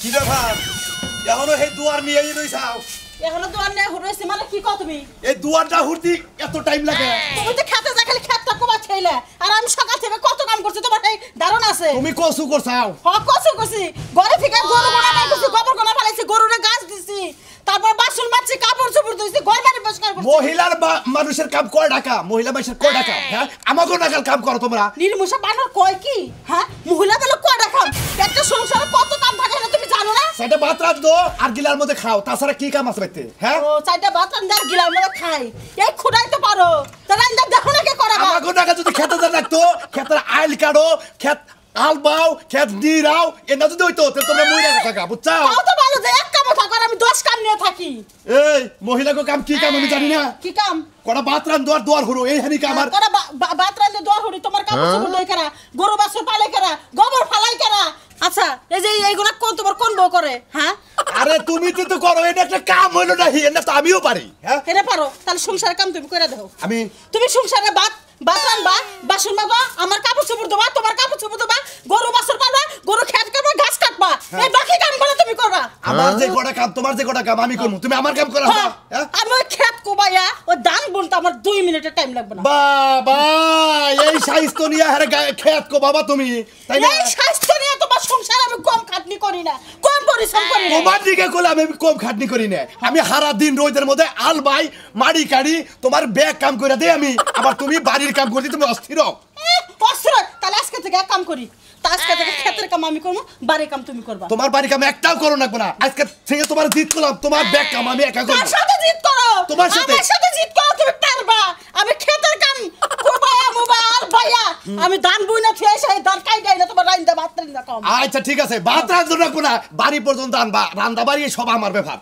কি ব্যাপার এখনো এই দুয়ার নিয়েই রইছাও এখনো দুয়ার নিয়ে হুড়াইছি মানে কি কও তুমি এই দুয়ারটা হুড়তি এত টাইম লাগে তুমি তো খেতে যা খালি খেতটা কোবা খেইলে আর আমি সকাল থেকে কত কাম করছি তোমার এই ধারণা আছে তুমি কসু করছাও কসু করছি ঘরে থেকে গরু গোনা নাই করছি গোবর গোনা ফেলাইছি গরুরে গাছ দিছি তারপর বাসন মাজছি কাপড় চোপড় ধুইছি ঘর বাড়ি পরিষ্কার করছি মহিলার মানুষের কাম কয় টাকা মহিলা মানুষের কয় টাকা হ্যাঁ আমাগো নাগাল কাম করো তোমরা নির্মুষা বানর কয় কি হ্যাঁ মহিলা বলে কয় টাকা একটা সংসারে কত কাম থাকে না তুমি জানো না সেটা ভাত রাঁধো আর গিলার মধ্যে খাও তাছাড়া কি কাম আছে বাইতে হ্যাঁ ও চাইটা ভাত রান্দার গিলার মধ্যে খাই এই খুদাই তো পারো তো রান্দা দেখো না কে করে আমাগো নাগাল যদি খেতে যা রাখতো খেতের আইল কাটো খেত আলবাও খেত দিরাও এনা যদি হইতো তাহলে তোমরা মহিলা থাকা বুঝছাও তাও তো ভালো যে এক কাম থাকো আর আমি 10 কাম নিয়ে থাকি এই মহিলাগো কাম কি কাম আমি জানি না কি কাম কোনা বাত রান দুয়ার হুরো এই হানি কাম আর কোনা ভাত রান্দে দোয়া হরি তোমার কাপড় চোপড় লই করা গরু বাছুর পালে করা গোবর ফালাই করা আচ্ছা এই যে এইগুলা কোন তোমার কোন বউ করে হ্যাঁ আরে তুমি তো করো এটা একটা কাম হইলো না এটা তো আমিও পারি হ্যাঁ এটা পারো তাহলে সংসারের কাম তুমি করে দাও আমি তুমি সংসারে ভাত রান্না বাসন মাজবা আমার কাপড় চোপড় ধোবা তোমার কাপড় চোপড় ধোবা গরু বাছুর পালবা গরু খেত কাটবা ঘাস কাটবা এই বাকি কামগুলো তুমি করবা আমার যে গোটা কাম তোমার যে গোটা কাম আমি করব তুমি আমার কাম করা হ্যাঁ আমি ওই খেত কোবাইয়া ওই ধান বুনতে আমার 2 মিনিটের টাইম লাগবে না বাবা এই স্বাস্থ্য নিয়ে হারে খেত কো বাবা তুমি তাই না এই স্বাস্থ্য নিয়ে তোমার সংসারে আমি কম খাটনি করি না কম পরিশ্রম করি না তোমার দিকে কইলে আমি কম খাটনি করি না আমি সারা দিন রোদের মধ্যে আলবাই মাড়ি কাড়ি তোমার ব্যাগ কাম করে দেই আমি আবার তুমি বাড়ির কাম করতে তুমি অস্থির অস্থির তাহলে আজকে থেকে এক কাম করি আজকে থেকে ক্ষেতের কাম আমি করব বাড়ির কাম তুমি করবা তোমার বাড়ির কাম একটাও করো না কোনা আজকে থেকে তোমার জিত করলাম তোমার ব্যাগ কাম আমি একা করব আমার সাথে জিত করো তোমার সাথে আমার সাথে জিত করো তুমি পারবা আমি ক্ষেতের কাম করব মোবাইল ভাইয়া আমি ধান বুইনা থিয়ে সেই ধান কাই দেই না তোমার রাইন্দা ভাত রাইন্দা কম আচ্ছা ঠিক আছে ভাত রাঁধো না কোনা বাড়ি পর্যন্ত আনবা রান্দা বাড়ি সব আমার ব্যাপার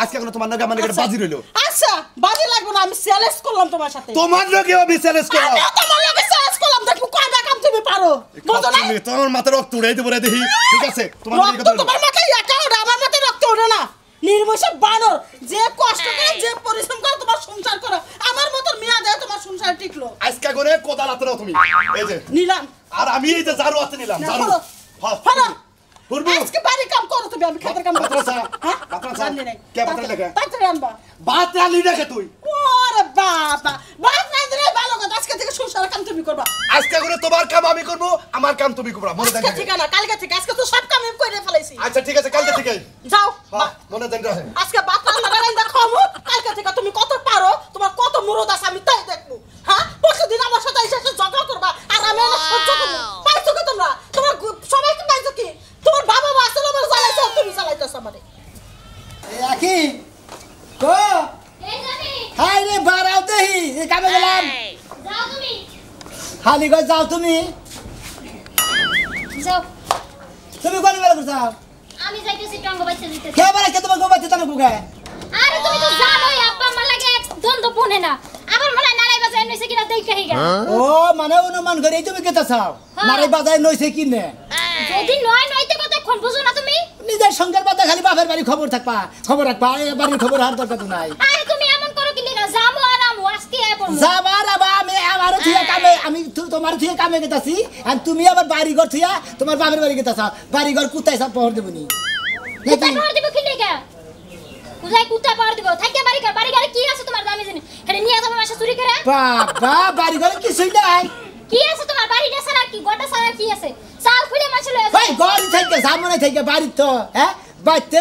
আজকে কোনো তোমার নাকি আমার নাকি বাজি রইলো আচ্ছা বাজি লাগবে না আমি চ্যালেঞ্জ করলাম তোমার সাথে তোমার নাকি আমি চ্যালেঞ্জ করলাম আমি তোমার লগে চ্যালেঞ্জ করলাম দেখো কয়টা কাম তুমি পারো বুঝো না তোমার মাথায় রক্ত উড়াই দেবো রে দেখি ঠিক আছে তোমার তোমার মাথায় একা ওঠে আমার মাথায় রক্ত ওঠে না নির্মোষ বানর যে কষ্ট করে যে পরিশ্রম করে তোমার সংসার করো আমার মত মিয়া দেয় তোমার সংসার টিকলো আজকে করে কোদাল হাতে নাও তুমি এই যে নিলাম আর আমি এই যে জারু হাতে নিলাম জারু হ্যাঁ পূর্ব আজকে বাড়ি কাম করো তুমি আমি খাবার কাম করব হ্যাঁ পাত্রা নাই কে পাত্রা লাগা পাত্রা আনবা ভাত রালি রাখে তুই ওরে বাবা ভাত রাঁধলে ভালো কথা আজকে থেকে সংসার কাম তুমি করবা আজকে করে তোমার কাম আমি করব আমার কাম তুমি করবা মনে আজকে থাকে ঠিক না কালকে থেকে আজকে তো সব কাম আমি করে ফেলাইছি আচ্ছা ঠিক আছে কালকে থেকে যাও মনে থাকে আজকে ভাত রান্না খামু কালকে থেকে তুমি কত পারো তোমার কত মুরদ আছে আমি তাই দেখবো হ্যাঁ প্রতিদিন আমার সাথে এসে ঝগড়া করবা আর আমি না সহ্য করব পাইছো কি তোমরা তোমার সবাই কি পাইছো কি তোমার বাবা আসলে আমার জ্বালাইছো তুমি জ্বালাইতেছো আমারে আকি কো এই যাবি হাই রে বারাও দেহি এই কামে গেলাম যাও তুমি খালি গো যাও তুমি যাও তুমি কোন বেলা করছাও আমি যাইতেছি টঙ্গ বাইতে দিতে কে বেলা কে তোমার গোবাতে তুমি কুকে আরে তুমি তো জানোই আব্বা আমার লাগে এক দ্বন্দ্ব পনে না আবার মনে নালাই বাজায় নইছে কিনা দেই কই গা ও মানে অনুমান করে তুমি কেতা চাও নারে বাজায় নইছে কিনে যদি নয় নইতে কতক্ষণ বুঝো না তুমি নিজের সঙ্গের বাদে খালি বাপের বাড়ি খবর রাখবা এই বাড়ির খবর হার দরকার তো নাই আরে তুমি এমন করো কি না যাবো আর আমু আজকে আয় পড়মু যাবার আবার আমি আমারও থিয়া কামে আমি তোমার থিয়া কামে গেতাছি আর তুমি আবার বাড়ি ঘর থিয়া তোমার বাপের বাড়ি গেতাছ বাড়ি ঘর কুতাই সব পহর দেবনি কুত্তা পাওয়ার দিব কি লেগা কুজাই কুত্তা পাওয়ার দিব থাকে বাড়ি ঘরে কি আছে তোমার দামি জানি হেডে নিয়ে যাবো মাসে চুরি করে বাবা বাড়ি ঘরে কিছুই নাই কি আছে তোমার বাড়িটা সারা কি গোটা সারা কি আছে চাল খুলে মাছ লয়ে ভাই গড়ি থেকে সামনে থেকে বাড়ি তো হ্যাঁ বাইতে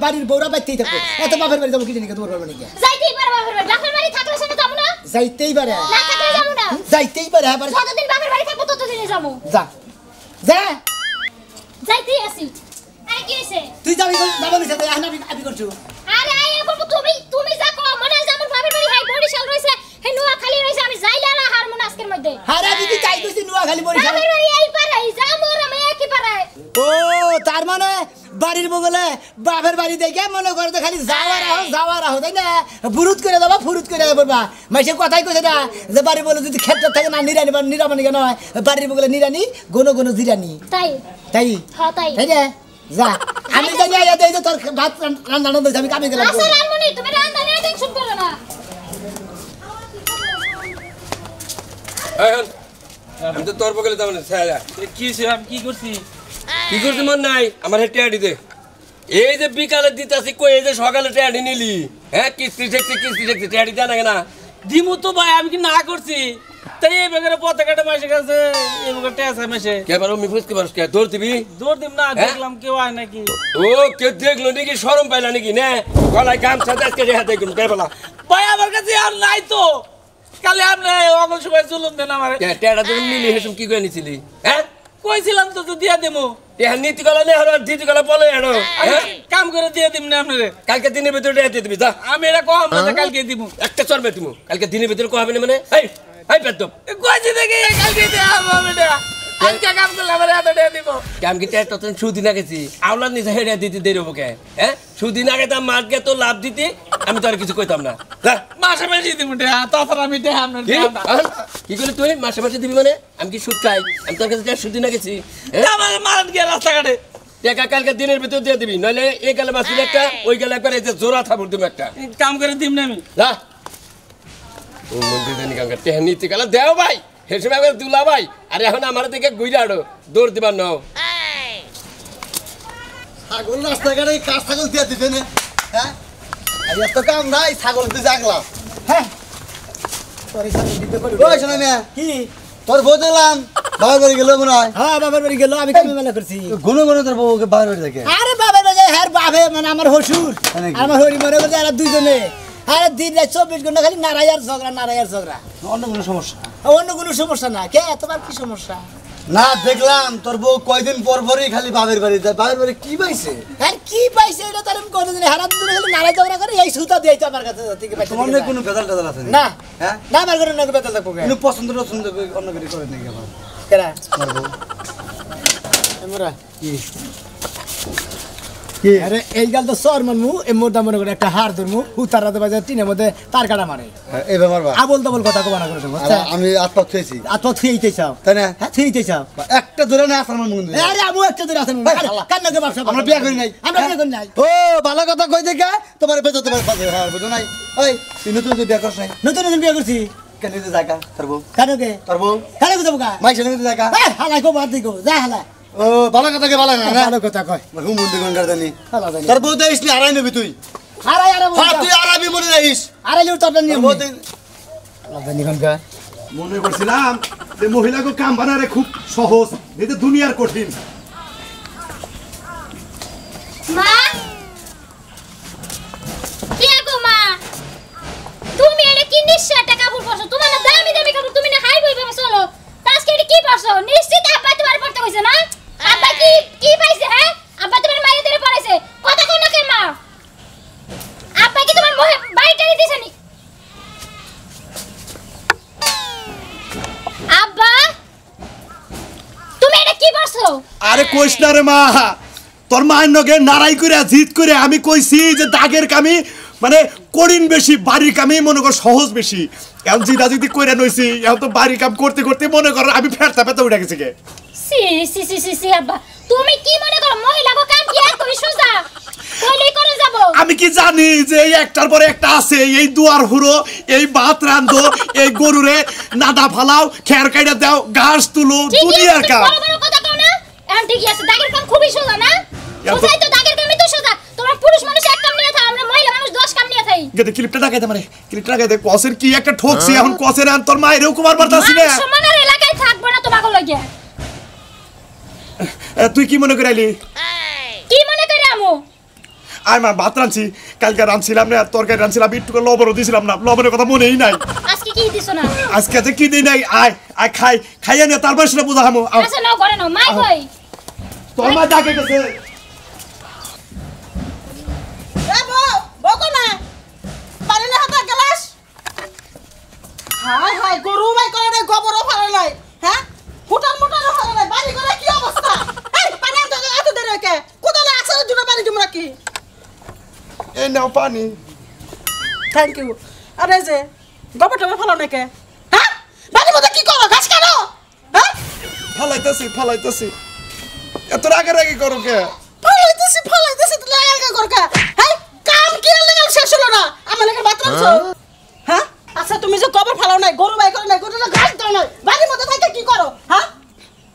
বাড়ির বউরা বাইতেই থাকো এত বাপের বাড়ি যাবো কি জানি তোমার বাড়ি নাকি যাইতেই পারবা বাপের বাড়ি থাকলে সেটা যাবো না যাইতেই পারে না থাকলে যাবো না যাইতেই পারে আবার যতদিন বাপের বাড়ি থাকবো ততদিনই যাবো যা যা যাইতেই আসি আরে কি হইছে তুই যাবি যাবি সাথে আমি করছো আরে আই বলবো তুমি যা কো মনে হয় আমার বাপের বাড়ি হাই বরিশাল রইছে হে নোয়া খালি রইছে আমি যাইলা না হার মন আজকের মধ্যে আরে দিদি চাই কইছি নোয়া খালি বরিশাল বাপের বাড়ি এই পারাই যা মোর আমি একই পারাই ও তার মানে বাড়ির বগলে বাপের বাড়ি দেখে মনে করে তো খালি যাওয়ার আহ তাই না ফুরুত করে দেবা ফুরুত করে বলবা মাইসে কথাই কইছে না যে বাড়ি বলে যদি ক্ষেত্র থাকে না নিরানি কেন হয় বাড়ির বগলে নিরানি গনো জিরানি তাই তাই হ্যাঁ তাই তাই না যা আমি জানি আয়া দেই তোর ভাত রান্না দিছ আমি কামে গেলাম আচ্ছা রামমনি তুমি রান্না নিয়ে টেনশন করো না এই হন আমি তো তোর বগলে যাবো না ছায়া কি হইছে আমি কি করছি কি করছিস মন নাই আমার টেয়াডি দে এই যে বিকালে দিতাছি কই এই যে সকালে টেয়াডি নিলি হ্যাঁ কিস্তি দেখছি টেয়াডি দে না কেনা দিমু তো ভাই আমি কি না করছি তাই এই বেগের পতাকাটা মাসে গেছে এই বেগের টেসা মাসে কে পারো মি ফুসকে পারস কে দৌড় দিবি দৌড় দিম না দেখলাম কেউ আয় নাকি ও কে দেখলো নাকি শরম পাইলা নাকি না গলায় গামছা আজকে রেখা দেখুন কে বলা ভাই আমার কাছে আর নাই তো কালে আপনি অগল সময় চলুন দেন আমার টেয়াডা তুমি নিলি হেসুম কি করে নিছিলি হ্যাঁ কইছিলাম তো দিয়া দেবো টেহা নীতি গলা নে আর দিতি গলা বলে এনো কাম করে দিয়ে দিম না আপনারে কালকে দিনের ভিতরে টেহা দিয়ে দিবি যা আমি এটা কম না কালকে দিব একটা চলবে তুমি কালকে দিনের ভিতরে কো হবে না মানে এই বেদব কইছি দেখি কালকে দিয়ে আমি এটা আজকে কাম করলে আমার এত দিয়ে দিব কাম কি টেহা তখন সুদিন আগেছি আওলাদ নিচে হেড়ে দিতে দেরি হবো কে হ্যাঁ সুদিন আগে তো মাঠকে তো লাভ দিতে আমি তো আর কিছু কইতাম না যা মাসে মাসে দিব তারপর আমি দেহ আপনার কি করলি তুই মাসে মাসে দিবি মানে আমি কি সুদ খাই আমি তোর কাছে সুদিন আগেছি আমার মান গিয়ে রাস্তাঘাটে টাকা কালকে দিনের ভিতর দিয়ে দিবি নইলে এই গেলে মাসুল একটা ওই গেলে একবার এই যে জোড়া থাবুর দিবি একটা কাম করে দিম না আমি যা ও মন্দির জানি কাম করতে নীতি গেলে দেও ভাই হে সময় একবার দুলা ভাই আরে এখন আমার দিকে গুইরা আড়ো দৌড় দিবার নাও ছাগল রাস্তাঘাটে কার ছাগল দিয়ে দিতে না হ্যাঁ আর এত কাম নাই ছাগল তুই জাগলা হ্যাঁ তোর এই সাথে দিতে পারি ওই শোনা মিয়া কি তোর বউ দেখলাম বাবার বাড়ি গেল মনে হয় হ্যাঁ বাবার বাড়ি গেল আমি কামে মেলা করছি গুনো গুনো তোর বউকে বাবার বাড়ি দেখে আরে বাবার বাড়ি হ্যাঁ বাবা মানে আমার হসুর আমার হরি মরে গেছে আর দুইজনে আরে দিন রাত 24 ঘন্টা খালি নারাই আর ঝগড়া অন্য কোনো সমস্যা অন্য কোনো সমস্যা না কে তোমার কি সমস্যা না দেখলাম তোর বউ কয়দিন পর পরই খালি বাবার বাড়ি যায় বাবার বাড়ি কি পাইছে আর কি পাইছে এটা তার আমি কোনদিন হারাত দিনে খালি নারাই ঝগড়া করে এই সুতা দেই তো আমার কাছে থেকে পাইছে তোমার নেই কোনো ভেজাল টেজাল আছে না হ্যাঁ না আমার করে নাকি বেতন দেখবো কোনো পছন্দ টছন্দ অন্য কিছু করে নাকি আবার কেরা তোর বউ আমরা কি আরে এই গাল তো সর মানমু এই মোটা মনে করে একটা হার ধরমু হুতার রাতে বাজার টিনের মধ্যে তার কাটা মারে এই ব্যাপার বা আবল তাবল কথা কবানা করে দেবো আমি আত্মা থুয়েছি আত থুইতে চাও তাই না হ্যাঁ থুইতে চাও একটা ধরে না আসল মন আরে আমু একটা ধরে আছেন কান্নাকে ব্যবসা আমরা বিয়া করি নাই আমরা বিয়ে করি নাই ও ভালো কথা কই দেখে তোমার বেঁচে তোমার পাশে হ্যাঁ বুঝো নাই ওই তুই নতুন বিয়া করছ নাই নতুন নতুন বিয়ে করছি কেন দিতে জায়গা তোর বউ কানকে তোর বউ কানকে যাবো গা মাইক সেনে দিতে জায়গা হালাই কো বাদ দিগো যা হালা ও ভালো কথা কে ভালো না ভালো কথা কয় হুম মন্দির কোন গার্ডেনি হালা জানি তোর বউ দেইস নি হারাই নবি তুই হারাই আর হ্যাঁ তুই আরাবি মনে রাখিস আরে লিউ তোর নিয়ম বউ হালা জানি কোনকা মনে করছিলাম যে মহিলাকে কাম বানারে খুব সহজ এতে দুনিয়ার কঠিন মা কি গো মা তুমি এটা কি নিশ্চয়টা কাপড় পরছো তোমার না দামি দামি কাপড় তুমি না হাই বই ভাবে চলো আজকে এটা কি পরছো নিশ্চিত আব্বা তোমার পড়তে কইছে না আব্বা কি পাইছে হ্যাঁ আব্বা তোমার মায়ের ধরে পড়াইছে কথা কোন কে মা আব্বা কি তোমার বাড়িটারি দিছে নি আব্বা তুমি এটা কি পরছো আরে কইস না রে মা তোর মায়ের নগে নারাই করে জিত করে আমি কইছি যে দাগের কামি মানে কঠিন বেশি বাড়ির কামই মনে কর সহজ বেশি এখন জিদা যদি কইরা নইছি এখন তো বাড়ির কাম করতে করতে মনে কর আমি ফেরতা পেতে উঠে গেছি গে সি আব্বা তুমি কি মনে করো মহিলা গো কাম কি এত সোজা কইলেই করে যাব আমি কি জানি যে এই একটার পরে একটা আছে এই দুয়ার হুড়ো এই ভাত রান্ধো এই গরুরে নাদা ফালাও খের কাইটা দাও ঘাস তুলো দুনিয়ার কাম বড় বড় কথা কও না এখন ঠিকই আছে দাগের কাম খুবই সোজা না সোজাই তো দাগের কামই তো সোজা তোমরা পুরুষ মানুষ এক কাম নিয়ে থাও আমরা মহিলা মানুষ 10 কাম নিয়ে থাই গেতে ক্লিপটা লাগাইতে মারে ক্লিপটা লাগাইতে কসের কি একটা ঠকছি এখন কসের আন তোর মায়েরও কুমার বার্তাছি না সমানের এলাকায় থাকবো না তোমাকে লাগে তুই কি মনে করাইলি কি মনে করে আমু আয় মা ভাত রাঁধছি কালকে রাঁধছিলাম না তরকারি রাঁধছিলাম একটু লবণও দিছিলাম না লবণের কথা মনেই নাই আজকে কি দিছো না আজকে যে কি দিই নাই আয় আয় খাইয়া নিয়ে তারপর সেটা বোঝা হামো আচ্ছা নাও করে নাও মাই কই তোর মা ডাকে গেছে বকো না পানি না হাতে গ্লাস হাই হাই গরু বাই করে না গোবরও ফেলে নাই হ্যাঁ ফুটার মোটারও ফেলে নাই বাড়ি করে কি অবস্থা এই পানি আনতে এত দেরি কে কোদালে আছে দুটো পানি তোমরা কি এই নাও পানি থ্যাংক ইউ আরে যে গোবরটা ফেলো না কে হ্যাঁ বাড়ির মধ্যে কি করো ঘাস কাটো হ্যাঁ ফালাইতেছি এত রাগে রাগে করো কে ফালাইতেছি তো লাগা করকা হ্যাঁ কাম কি লাগা শেষ হলো না আমার লাগা বাথরুম হ্যাঁ আচ্ছা তুমি যে গোবর ফেলাও নাই গরু বাই করো নাই গরুটা ঘাস দাও নাই বাড়ির মধ্যে থেকে কি করো হ্যাঁ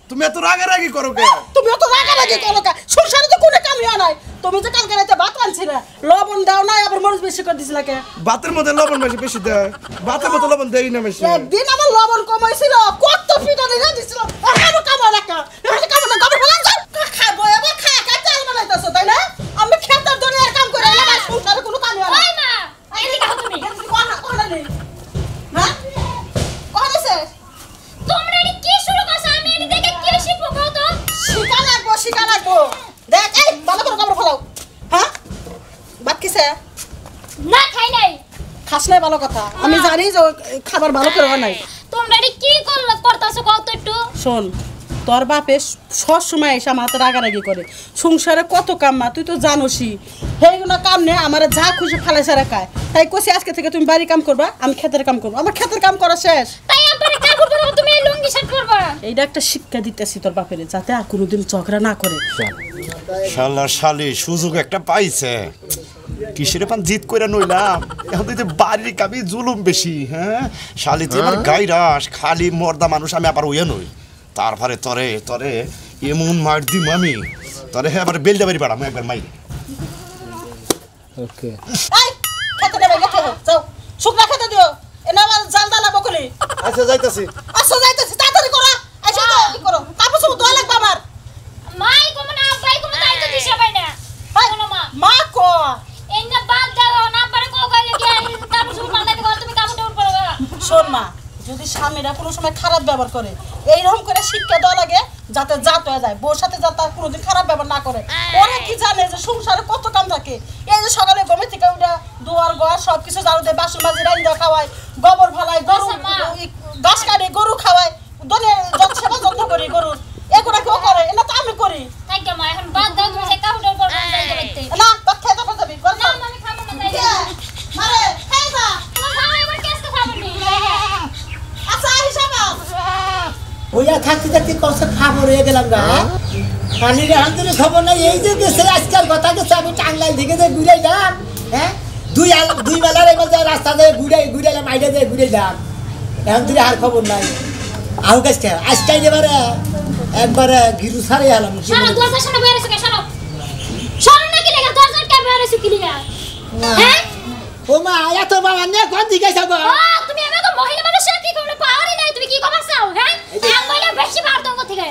তুমি এত রাগারাগি করো কে? তুমি তো রাগারাগি করো কা? সংসারে তো কোনো কামই হয় নাই। তুমি যে কালকে রাতে ভাত আনছিলে, লবণ দাও নাই, আবার মরিচ বেশি করে দিছিলা কে? ভাতের মধ্যে লবণ বেশি দেয়, ভাতের মধ্যে লবণ দেই না বেশি। একদিন আমার লবণ কমাইছিল, কত পিঠা দিয়ে দিছিল, এখনো কামা রাখা, এখনো কামা না, গোবর ফেলা যাও। খাবো এবার খা চাল বানাইতেছো, তাই না? আমি খেতার দুনিয়ার কাম করে এলাম, সংসারে কোনো কামই হয় না। ওই মা এদিকে আও তুমি কোনা নেই, হ্যাঁ? কোনা আছে? তোমরা এটি কি শুরু করছো আমি এটি দেখে কি শিখবো কও তো শিকা লাগবো। দেখ, এই ভালো করে গোবর ফেলাও, হ্যাঁ? ভাত কিসে? না খাই নাই খাস নাই ভালো কথা, আমি জানি যে খাবার ভালো করে হয় নাই। তোমরা এটি কি করতেছো কও তো একটু শোন, তোর বাপে সব সময় এসে আমার হাতে রাগারাগি করে, সংসারে কত কাম মা তুই তো জানোসই, সেইগুলো কাম নেই আমার যা খুশি ফালাইছে রাখায়। তাই কইছি আজকে থেকে তুমি বাড়ি কাম করবা, আমি ক্ষেতের কাম করবো, আমার ক্ষেতের কাম করা শেষ। তাই আব্বারে কাপড় পরবো তুমি এই লুঙ্গি শার্ট পরবা এইটা একটা শিক্ষা দিতেছি তোর বাপের, যাতে আর কোনোদিন ঝগড়া না করে। শালার শালি সুযোগ একটা পাইছে, কিসের পান জিত করে নইলাম, এখন তো বাড়ির কামি জুলুম বেশি। হ্যাঁ শালি তুই আমার গাইরাস, খালি মর্দা মানুষ, আমি আবার ওইয়া নই। তারপরে তরে তরে এমন মার দিম আমি, তরে হ্যাঁ আবার বেলদা বাড়ি বাড়াম একবার মাইরে। ওকে এই খেতে দেবে গেছে, যাও শুকনা খেতে দিও, এনে আমার জাল দালা বকলি। আচ্ছা যাইতাছি। আচ্ছা যাইতেছি, তাড়াতাড়ি করো, এসে তো ই করো, কাপড় সব ধোয়া লাগবে আমার। মাই কোন না আব্বাই কোন দায়িত্ব দিছে পাই না কোন মা মা কো এই না বাদ দাও না আব্বারে কও কইলে কি কাপড় শুরু মানাই দাও তুমি কাপড় টাপড় পরবা শোন মা, যদি স্বামীরা কোনো সময় খারাপ ব্যবহার করে, এইরকম করে শিক্ষা দেওয়া লাগে যাতে জাত হয়ে যায়, বউর সাথে যাতে আর কোনোদিন খারাপ ব্যবহার না করে। ওরা কি জানে যে সংসারে কত কাম থাকে, এই যে সকালে ঘুমে থেকে উঠা দুয়ার ঘর সব কিছু ঝাড়ু দেয়, বাসন মাজি রান্না খাওয়ায়, গোবর ফেলায়, গরু ঘাস কাটে, গরু খাওয়ায়, দনে সেবা যত্ন করি গরুর, এগুলো কেউ করে, এটা তো আমি করি তাই কে মা এখন বাদ দাও তুমি সেই কাপড় টাপড় পরবা যাই করতে না। তোর খেতে পারতে যাবি না আমি খাবো না তাই মারে খাই না। তোমার খাওয়া এবার কেসটা খাবো নি আচ্ছা হিসাব ওইয়া থাকতে থাকতে কষ্ট খাবো রয়ে গেলাম গা। পানির হান্তরে খবর নাই, এই যে গেছে আজকাল কথা গেছে, আমি টাঙ্গাইল থেকে যে ঘুরাইলাম, হ্যাঁ দুই বেলার এবার যায় রাস্তা দিয়ে ঘুরাইলাম, আইডা দিয়ে ঘুরাইলাম, এখন তুই আর খবর নাই। আহু গাছটা আজকাল এবারে একবারে গিরু সারে আলাম। সারা দরজার সামনে বইরে আছে সারা সারা না কি লাগা দরজার কে বইরে আছে কি লাগা হ্যাঁ ও মা এত বাবা নে কোন দিকে যাব? ও তুমি আমাকে মহিলা মানুষের কি কোনো পাওয়ারই নাই, তুমি কি কবার চাও হ্যাঁ আমি বলে বেশি মার দাও থেকে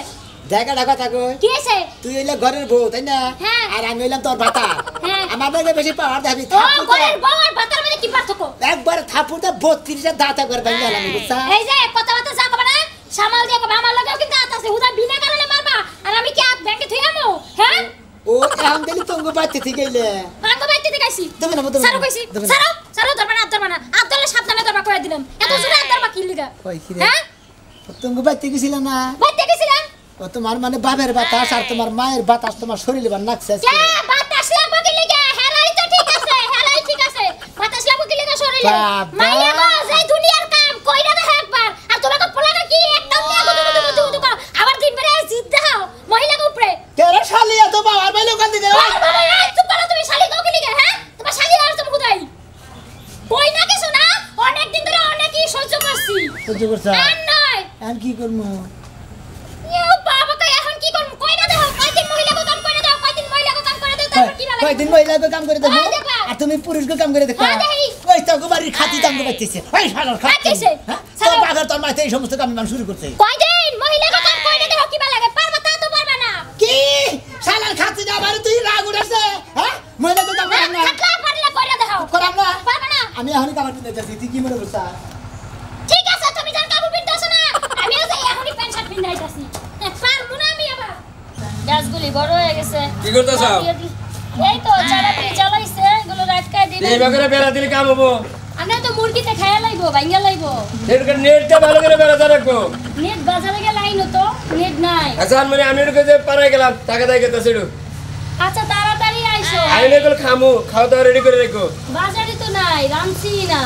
জায়গাটা কথা কই, কি আছে তুই হইলে ঘরের বউ তাই না, হ্যাঁ। আর আমি হইলাম তোর ভাতা, হ্যাঁ। আমার থেকে বেশি পাওয়ার দেবি। ও ঘরের বউ আর বাতার মধ্যে কি পার্থক্য? একবার থাপুতে 32 দাঁত একবার ভাঙে গেলাম বুঝছা। এই যে কথা যা কবে না সামাল দিয়ে কবে আমার লাগেও কিন্তু দাঁত আছে হুদা বিনা কারণে মারবা আর আমি কি হাত ব্যাংকে থই আমো হ্যাঁ ও এখন দিলি তঙ্গ বাচ্চা থেকে গেলে ভাঙ্গ বাইতে দেখাইছি দেবে না দেবে সারো কইছি সারো ধরবা না হাত ধরলে সাবধানে ধরবা কই দিলাম এত জোরে হাত ধরবা কি লিগা কই কি রে হ্যাঁ তঙ্গ বাচ্চা গেছিল না, বাইতে গেছিলাম ও তোমার মানে বাবার বাতাস আর তোমার মায়ের বাতাস তোমার শরীরে বার নাকছে কে বাতাস লাগবো কি লিগা হেলাই তো ঠিক আছে বাতাস লাগবো কি লিগা শরীরে বাবা। মাইয়া গো যে দুনিয়ার কাম কইরা দেখ একবার আর তোমাকে পোলাটা কি একদম নিয়ে গুদু করো আবার দিন বেরে জিদ দাও মহিলাকে উপরে তেরে শালি এত বাবার বাইলে কোন দিকে চুপ করো তুমি শালি কও কি লিগা হ্যাঁ তোমার শালি আর তুমি কোথায় কই না কিছু না অনেক দিন ধরে অনেকই সহ্য করছি সহ্য করছ আর নয় এখন কি করবো? ইও বাবা কই এখন কি করব কইরা দাও কয়দিন মহিলাকে কাম করে দাও কয়দিন মহিলাকে কাম করে দাও তারপর কি লাগে কয়দিন মহিলাকে কাম করে দেবো হ্যাঁ, দেখবা। আর তুমি পুরুষকে কাম করে দেখো। হ্যাঁ, দেখি। ওই তো বাড়ির খাতি দাম বাড়তেছে, ওই শালার খাতি খাতিছে। হ্যাঁ শালা। তোর বাবার তোর মাইতে এই সমস্ত কাম মান শুরু করছে। কয়দিন মহিলাকে কাম করে দাও কি লাগে পারবা তা তো পারবা না কি শালার খাতি না বাড়ি তুই রাগ উঠেছে, হ্যাঁ মহিলাকে কাম করাম না থাকলা পারলে কইরা দাও করাম না পারবা না আমি এখনই কামার কিনে যাচ্ছি, তুই কি মনে করছা? ঠিক আছে তুমি জান কাপড় পিনতাছ না আমিও যাই এখনই প্যান্ট শার্ট পিনাইতাছি পারবো না আমি আবার গাছগুলি বড় হয়ে গেছে কি করতেছ? এই তো চালাতে জ্বালাইছে এগুলো রাতকায় দিন এই বাগরে বেড়া দিলে কাম হবো, আমরা তো মুরগিতে খায়া লাইবো ভাঙ্গা লাইবো এরকম নেটটা ভালো করে বেড়াতে রাখো। নেট বাজারে গেলে আইনো তো নেট নাই আচ্ছা মানে আমি ওর কাছে পাড়ায় গেলাম, টাকা দেয় গেছে সেটু আচ্ছা তাড়াতাড়ি আইসো আইনে এগুলো খামু, খাওয়া দাওয়া রেডি করে রেখো। বাজারে তো নাই রামছি না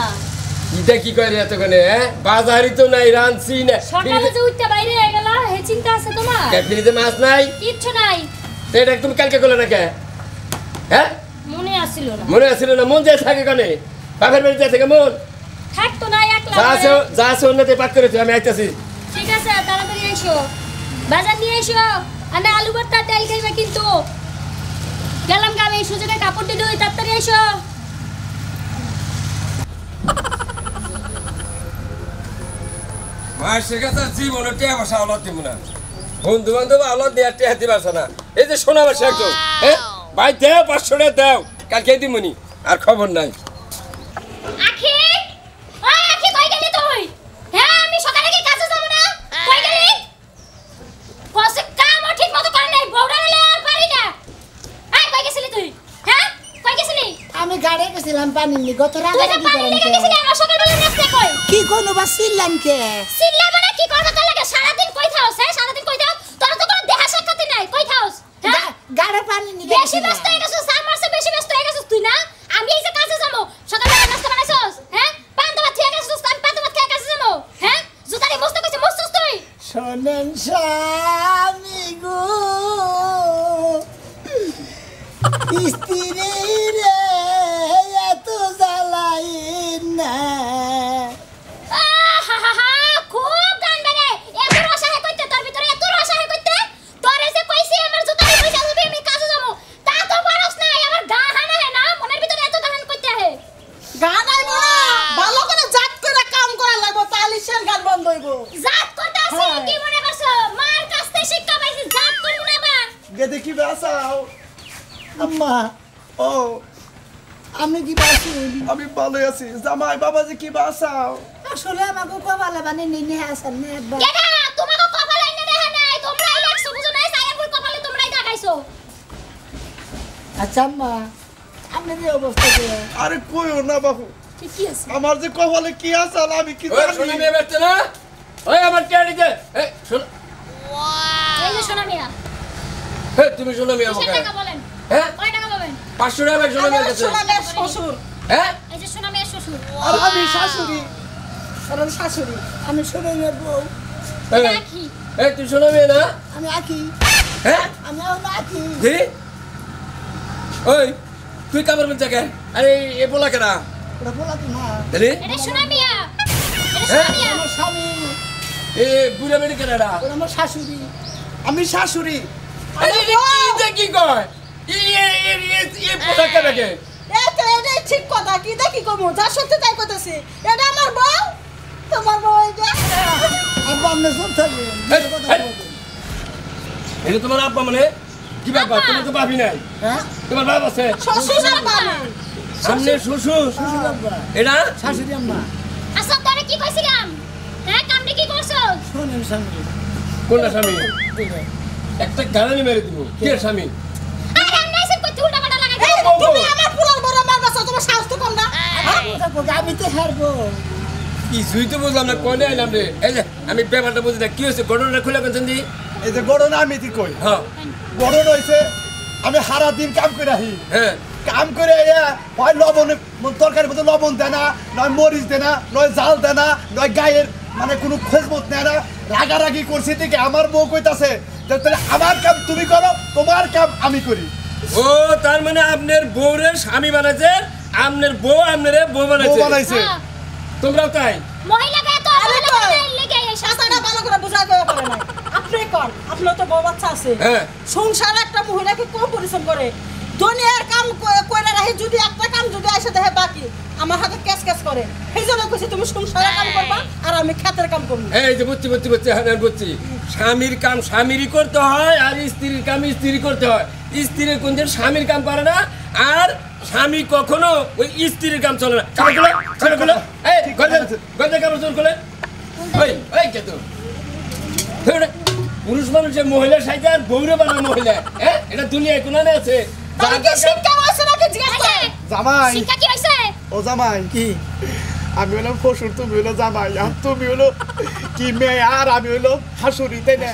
এটা কি করে এতক্ষণে হ্যাঁ, বাজারই তো নাই, রানছি না, সকালে যে উঠতে বাইরে হয়ে গেল হে চিন্তা আছে তোমার ফ্রিজে মাছ নাই, কিচ্ছু নাই তো এটা তুমি কালকে করলে না কে হ্যাঁ, মনে আসছিল না মনে আসছিল না, মন যায় থাকে কানে বাপের বাড়িতে থেকে মন থাকতো না একলা যা আছে অন্যতে পাক করেছো, আমি আইতাছি। ঠিক আছে তাড়াতাড়ি আইসো বাজার নিয়ে এসো আমি আলু ভর্তা তেল খাইবে কিন্তু গেলাম গাবে এই সুযোগে কাপড় দিয়ে দই তাড়াতাড়ি এসো মাসের কাছে জীবনে টিয়া বসা আওলাদ দিব না বন্ধু বান্ধব আওলাদ দিয়ে টিয়া দিবা না এই যে সোনা মাসে একদম হ্যাঁ ভাই দেও 500 টাকা দেও কালকে দিমুনি আর খবর নাই আখি ওই আখি কই গেলি তুই হ্যাঁ আমি সকালে কি কাজে যাব না কই গেলি কসে কাম ঠিক মতো করে নাই বউরা নিলে আর পারি না আই কই গেছিলি তুই হ্যাঁ কই গেছিলি আমি গাড়ি গেছিলাম পানি নি গত রাত তুই তো পানি নিয়ে গেছিলি আমার সকালবেলা নাস্তা কই কি কোনো বা সিল্লাম কে সিল্লাবে না কি করবে তোর লাগে সারা দিন কই থাও হ্যাঁ সারা দিন কই থাও তোর তো কোনো দেখা সাক্ষাৎ নাই কই থাওস হ্যাঁ গাড়ি পানি নি বেশি ব্যস্ত হয়ে গেছিস আমার চেয়ে বেশি ব্যস্ত হয়ে গেছিস তুই না আমি এই যে কাজে যাবো সকালবেলা নাস্তা বানাইছস হ্যাঁ পান দাবা খেয়ে গেছিস আমি পান দাবা খেয়ে কাজে যাবো হ্যাঁ জুতারি মস্ত কইছে মস্ত তুই শোনেন স্বামী গো স্ত্রী রে এত জ্বালাই না আহাহাহা, খুব গান বানে এত রসা হে কইতে তোর ভিতরে এত রসা হে কইতে তোরে যে কইছি আমার জুতারি পয়সা দিবি আমি কাজে যাবো তা তো পারস না আমার গা হানা হে না মনের ভিতরে এত গান কইতে হে গান আইবো না ভালো করে জাত করে কাম করা লাগবো তাহলে সের গান বন্ধ হইবো জাত করতে আছে হ্যাঁ। কি মনে করছো মার কাছ থেকে শিক্ষা পাইছি জাত করব না বা গে দেখি বাসাও আম্মা ও আমি কি বাসি আমি ভালো আছি জামাই বাবাজি কি বাসাও আসলে আমাকে কপালে বানি নিনে আসেন না একবার কেডা তোমাকে কপালে এনে দেখা নাই তোমরাই লাগছো বুঝো নাই সায়াপুর কপালে তোমরাই দেখাইছো আচ্ছা আম্মা আপনি যে অবস্থা কে আরে কইও না বাবু কি আছে আমার যে কপালে কি আছে আমি কি ওই সোনা জানি মেয়ে বেচতে না ওই আমার টিয়া দিতে এই শোন এই যে সোনা মিয়া হে তুমি সোনা মেয়ে কিসের আমাকে টাকা বলেন হ্যাঁ কয় টাকা পাবেন 500 টাকা সোনা মেয়ের কাছে শোনা মেয়ের শ্বশুর হ্যাঁ এই যে সোনা মিয়া শ্বশুর আর আমি শাশুড়ি কারণ শাশুড়ি আমি শুনে নেব এই, আখি এই তুই সোনা মেয়ে না আমি আকি হ্যাঁ আমি আকি জি ওই তুই কামর মধ্যে কেন আরে এ বলা কেনা ওটা বলা তো না তাহলে এটা সোনা মিয়া এটা হ্যাঁ? সোনা মিয়া আমার স্বামী এ বুড়া মেয়ে কেনাডা ওটা আমার শাশুড়ি আমি শাশুড়ি আরে কি যে কি কয় এ পোশাক কেনাকে এটা এটাই ঠিক কথা কি দেখি কমু যা সত্যি তাই কইতেছি এটা আমার বউ তোমার বউ এটা আব্বা আপনি সব থাকবেন এই, এই। এটা তোমার আব্বা মানে কি বাবা তুমি তো ভাবি নাই হ্যাঁ তোমার বাবা আছে শ্বশুর আর বাবা সামনে শ্বশুর শ্বশুর আব্বা এটা শাশুড়ি আম্মা আচ্ছা তোরে কি কইছিলাম হ্যাঁ কামড়ি কি করছো শোনেন স্বামী কোনটা স্বামী একটা গালানি মেরে দিব কে স্বামী আরে আমি এসে কই উল্টা পাল্টা লাগাই এই, তুমি আমার পুলার বড় মারবাছো তোমার সাহস তো কম না আমি তো হারবো কিছুই তো বুঝলাম না কোনে আইলাম রে এই যে আমি ব্যাপারটা বুঝি না কি হয়েছে ঘটনাটা খুলে বলছেন দি এই যে গড়ন আমি কি কই হ্যাঁ গড়ন হইছে আমি সারা দিন কাম করে আহি হ্যাঁ কাম করে হয় লবণে তরকারির মধ্যে লবণ দেয় না নয় মরিচ দেয় না নয় জাল দেয় না নয় গায়ের মানে কোনো খোঁজবোধ নেয় না রাগারাগি করছি থেকে আমার বউ কইতাছে তাহলে আমার কাম তুমি করো তোমার কাম আমি করি ও তার মানে আপনার বউরের স্বামী বানাইছে আপনার বউ আপনারে বউ বউ বানাইছে বানাইছে তোমরাও তাই মহিলাকে এত আরে অবহেলা কই? করে লেগে এই শাস্তাটা ভালো করে বুঝাই কই পারে না আপনি কোন আপনার তো বউ বাচ্চা আছে হ্যাঁ সংসার একটা মহিলাকে কম পরিশ্রম করে দুনিয়ার কাম কইরা রাখি যদি একটা কাম যদি এসে দেখে বাকি আমার হাতে ক্যাশ ক্যাশ করে এই জন্য কইছি তুমি সংসারের কাম করবা আর আমি ক্ষেতের কাম করব এই যে বুঝছি হ্যাঁ বুঝছি স্বামীর কাম স্বামীরই করতে হয় আর স্ত্রীর কাম স্ত্রী করতে হয় স্ত্রীর কোন দিন স্বামীর কাম পারে না আর স্বামী কখনো ওই স্ত্রীর কাম চলে না চলে গুলো এই গজে কাপড় চোর খুলে ওই কে তো পুরুষ মানুষের মহিলা সাইতে আর বৌরে বানা মহিলা হ্যাঁ এটা দুনিয়ায় কোনানে আছে তার কি শিক্ষা হইছে নাকি জিজ্ঞেস করে জামাই শিক্ষা কি হইছে ও জামাই কি আমি হলাম ফসুর তুমি হলো জামাই আর তুমি হলো কি মেয়ে আর আমি হলো হাসুরি তাই না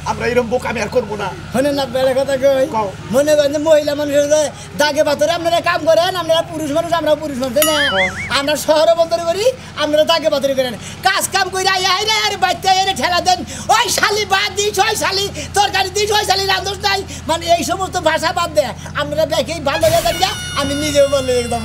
আমরা এরকম বোকামি আর করবো না শোনেন না বেড়ে কথা কই কও। মনে করেন যে মহিলা মানুষের যে দাগে পাথরে আপনারা কাম করেন আপনারা পুরুষ মানুষ আমরাও পুরুষ মানুষ তাই না আমরা শহরে বন্দর করি আপনারা দাগে পাথরে করেন কাজ কাম করে আইরে আর বাচ্চা এনে ঠেলা দেন ওই শালি বাদ দিস ওই শালি তরকারি দিস ওই শালি রান্ধস নাই মানে এই সমস্ত ভাষা বাদ দেয় আমরা দেখেই ভালো হয়ে যান আমি নিজেও বলে একদম